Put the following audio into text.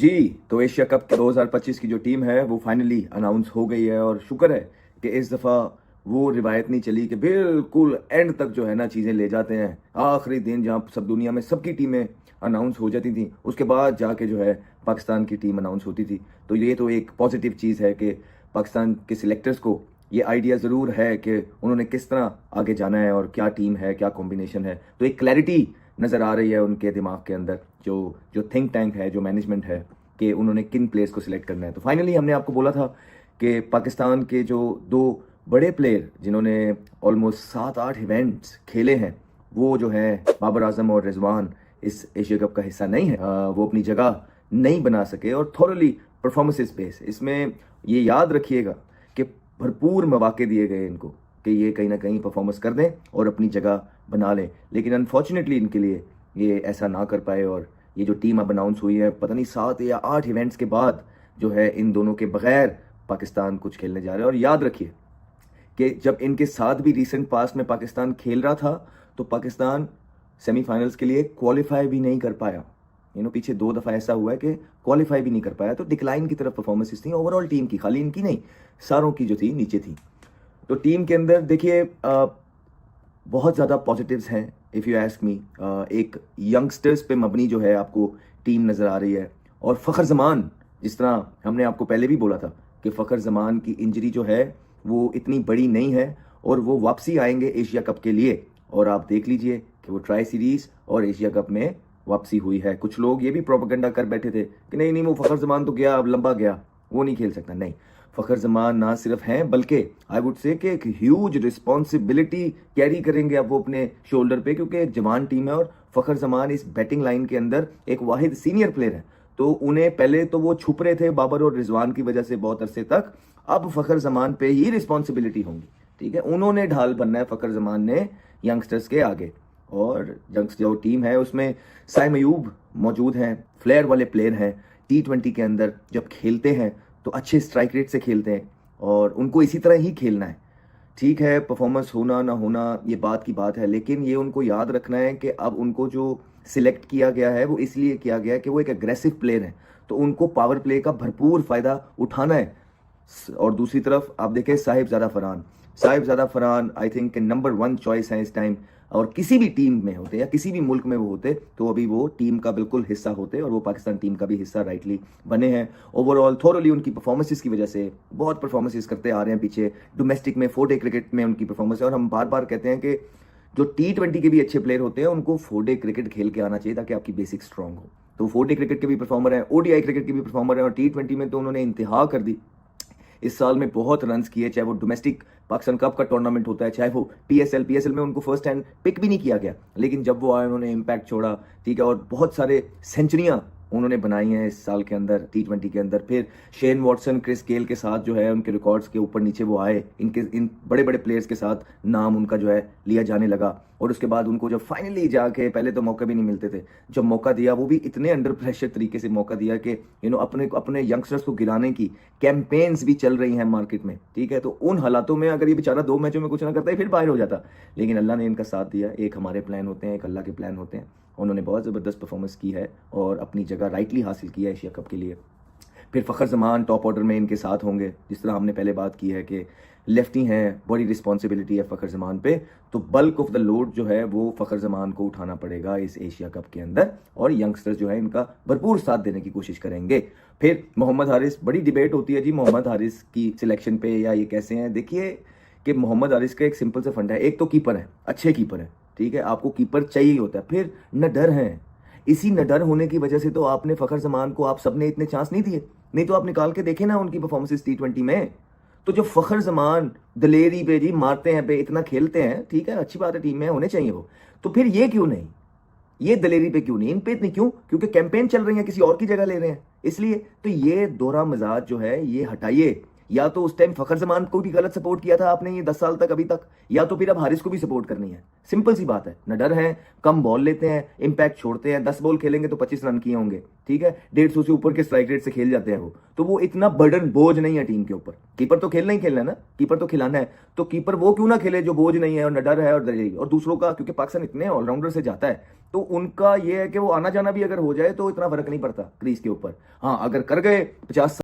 जी, तो Asia cup 2025 की जो टीम है वो फाइनली अनाउंस हो गई है और शुक्र है कि इस दफ़ा वो रिवायत नहीं चली कि बिल्कुल एंड तक जो है ना चीज़ें ले जाते हैं। आखिरी दिन जहाँ सब दुनिया में सबकी टीमें अनाउंस हो जाती थी, उसके बाद जाके जो है पाकिस्तान की टीम अनाउंस होती थी। तो ये तो एक पॉजिटिव चीज़ है कि पाकिस्तान के सिलेक्टर्स को ये आइडिया ज़रूर है कि उन्होंने किस तरह आगे जाना है और क्या टीम है, क्या कॉम्बिनेशन है। तो एक क्लैरिटी नज़र आ रही है उनके दिमाग के अंदर, जो जो थिंक टैंक है, जो मैनेजमेंट है, कि उन्होंने किन प्लेयर्स को सिलेक्ट करना है। तो फाइनली हमने आपको बोला था कि पाकिस्तान के जो दो बड़े प्लेयर जिन्होंने ऑलमोस्ट 7-8 इवेंट्स खेले हैं, वो जो है बाबर आजम और रिजवान इस एशिया कप का हिस्सा नहीं है। वो अपनी जगह नहीं बना सके और थॉरली परफॉर्मेंसेस बेस इसमें ये याद रखिएगा कि भरपूर मौके दिए गए इनको कि ये कहीं ना कहीं परफॉर्मेंस कर दें और अपनी जगह बना लें, लेकिन अनफॉर्चुनेटली इनके लिए ये ऐसा ना कर पाए। और ये जो टीम अब अनाउंस हुई है, पता नहीं 7 या 8 इवेंट्स के बाद जो है इन दोनों के बगैर पाकिस्तान कुछ खेलने जा रहा है। और याद रखिए कि जब इनके साथ भी रिसेंट पास्ट में पाकिस्तान खेल रहा था तो पाकिस्तान सेमीफाइनल्स के लिए क्वालिफाई भी नहीं कर पाया। पीछे 2 दफ़ा ऐसा हुआ है कि क्वालिफाई भी नहीं कर पाया। तो डिक्लाइन की तरफ परफॉर्मेंसेस थी ओवरऑल टीम की, खाली इनकी नहीं, सारों की जो थी नीचे थी। तो टीम के अंदर देखिए बहुत ज़्यादा पॉजिटिव्स हैं इफ़ यू आस्क मी। एक यंगस्टर्स पे मबनी जो है आपको टीम नज़र आ रही है। और फ़खर ज़मान, जिस तरह हमने आपको पहले भी बोला था कि फ़खर ज़मान की इंजरी जो है वो इतनी बड़ी नहीं है और वो वापसी आएंगे एशिया कप के लिए। और आप देख लीजिए कि वो ट्राई सीरीज़ और एशिया कप में वापसी हुई है। कुछ लोग ये भी प्रोपेगेंडा कर बैठे थे कि नहीं नहीं वो फ़खर ज़मान तो गया, अब लंबा गया, वो नहीं खेल सकता। नहीं, फ़खर ज़मान ना सिर्फ हैं बल्कि आई वुड से कि एक ह्यूज रिस्पॉन्सिबिलिटी कैरी करेंगे अब वो अपने शोल्डर पे, क्योंकि एक जवान टीम है और फ़खर ज़मान इस बैटिंग लाइन के अंदर एक वाहिद सीनियर प्लेयर है। तो उन्हें पहले तो वो छुप रहे थे बाबर और रिजवान की वजह से बहुत अरसे तक, अब फ़खर ज़मान पे ही रिस्पॉन्सिबिलिटी होंगी। ठीक है, उन्होंने ढाल बनना है फ़खर ज़मान ने यंगस्टर्स के आगे। और जो टीम है उसमें साइम अयूब मौजूद हैं, फ्लेयर वाले प्लेयर हैं। T20 के अंदर जब खेलते हैं तो अच्छे स्ट्राइक रेट से खेलते हैं और उनको इसी तरह ही खेलना है। ठीक है, परफॉर्मेंस होना ना होना ये बात की बात है, लेकिन ये उनको याद रखना है कि अब उनको जो सिलेक्ट किया गया है वो इसलिए किया गया है कि वो एक एग्रेसिव प्लेयर है, तो उनको पावर प्ले का भरपूर फ़ायदा उठाना है। और दूसरी तरफ आप देखें Sahibzada Farhan I think number 1 choice है इस टाइम। और किसी भी टीम में होते या किसी भी मुल्क में वो होते तो अभी वो टीम का बिल्कुल हिस्सा होते और वो पाकिस्तान टीम का भी हिस्सा राइटली बने हैं। ओवरऑल थोरली उनकी परफॉर्मेंसेस की वजह से बहुत परफॉर्मेंसेस करते आ रहे हैं पीछे। डोमेस्टिक में 4 डे क्रिकेट में उनकी परफॉर्मेंस है और हम बार बार कहते हैं कि जो T20 के भी अच्छे प्लेयर होते हैं उनको 4 डे क्रिकेट खेल के आना चाहिए ताकि आपकी बेसिक स्ट्रॉन्ग हो। तो 4 डे क्रिकेट के भी परफॉर्मर हैं, ODI क्रिकेट के भी परफॉर्मर हैं और T20 में तो उन्होंने इंतहा कर दी। इस साल में बहुत रन्स किए, चाहे वो डोमेस्टिक पाकिस्तान कप का टूर्नामेंट होता है, चाहे वो PSL में उनको फर्स्ट हैंड पिक भी नहीं किया गया, लेकिन जब वो आए उन्होंने इम्पैक्ट छोड़ा। ठीक है, और बहुत सारे सेंचुरियां उन्होंने बनाई हैं इस साल के अंदर T20 के अंदर। फिर शेन वॉटसन, क्रिस गेल के साथ जो है उनके रिकॉर्ड्स के ऊपर नीचे वो आए, इन बड़े बड़े प्लेयर्स के साथ नाम उनका जो है लिया जाने लगा। और उसके बाद उनको जब फाइनली जाके, पहले तो मौका भी नहीं मिलते थे, जब मौका दिया वो भी इतने अंडर प्रेशर तरीके से मौका दिया कि अपने यंगस्टर्स को गिराने की कैंपेन्स भी चल रही हैं मार्केट में। ठीक है, तो उन हालातों में अगर ये बेचारा 2 मैचों में कुछ ना करता फिर बाहर हो जाता, लेकिन अल्लाह ने इनका साथ दिया। एक हमारे प्लान होते हैं, एक अल्लाह के प्लान होते हैं। उन्होंने बहुत ज़बरदस्त परफॉर्मेंस की है और अपनी जगह राइटली हासिल की है एशिया कप के लिए। फिर फ़खर ज़मान टॉप ऑर्डर में इनके साथ होंगे, जिस तरह हमने पहले बात की है कि लेफ्टी हैं, बड़ी रिस्पॉन्सिबिलिटी है फ़खर ज़मान पे, तो बल्क ऑफ द लोड जो है वो फ़खर ज़मान को उठाना पड़ेगा इस एशिया कप के अंदर। और यंगस्टर्स जो है इनका भरपूर साथ देने की कोशिश करेंगे। फिर मोहम्मद हारिस, बड़ी डिबेट होती है जी मोहम्मद हारिस की सिलेक्शन पे या ये कैसे हैं। देखिए कि मोहम्मद हारिस का एक सिंपल सा फंडा है, एक तो कीपर है, अच्छे कीपर है। ठीक है, आपको कीपर चाहिए होता है। फिर निडर हैं, इसी निडर होने की वजह से तो आपने फ़खर ज़मान को आप सबने इतने चांस नहीं दिए। नहीं तो आप निकाल के देखें ना उनकी परफॉर्मेंसेस T20 में, तो जो फ़खर ज़मान दलेरी पे जी मारते हैं, पे इतना खेलते हैं, ठीक है, अच्छी बात है, टीम में होने चाहिए वो, तो फिर ये क्यों नहीं, ये दलेरी पे क्यों नहीं, इन पे इतनी क्यों? क्योंकि कैंपेन चल रही है, किसी और की जगह ले रहे हैं इसलिए। तो ये दोहरा मजाज जो है ये हटाइए, या तो उस टाइम फखर जमान को भी गलत सपोर्ट किया था आपने ये 10 साल तक अभी तक, या तो फिर अब हारिस को भी सपोर्ट करनी है। सिंपल सी बात है, नडर है, कम बॉल लेते हैं, इंपैक्ट छोड़ते हैं, 10 बॉल खेलेंगे तो 25 रन किए होंगे, ठीक है, 150 से ऊपर के स्ट्राइक रेट से खेल जाते हैं वो, तो वो इतना बर्डन बोझ नहीं है टीम के ऊपर। कीपर तो खेलना ही खेलना है ना, कीपर तो खिलाना है, तो कीपर वो क्यों ना खेले जो बोझ नहीं है, और नडर है और दरियाई और दूसरों का, क्योंकि पाकिस्तान इतने ऑलराउंडर से जाता है तो उनका ये है कि वो आना जाना भी अगर हो जाए तो इतना फर्क नहीं पड़ता क्रीज के ऊपर। हाँ, अगर कर गए 50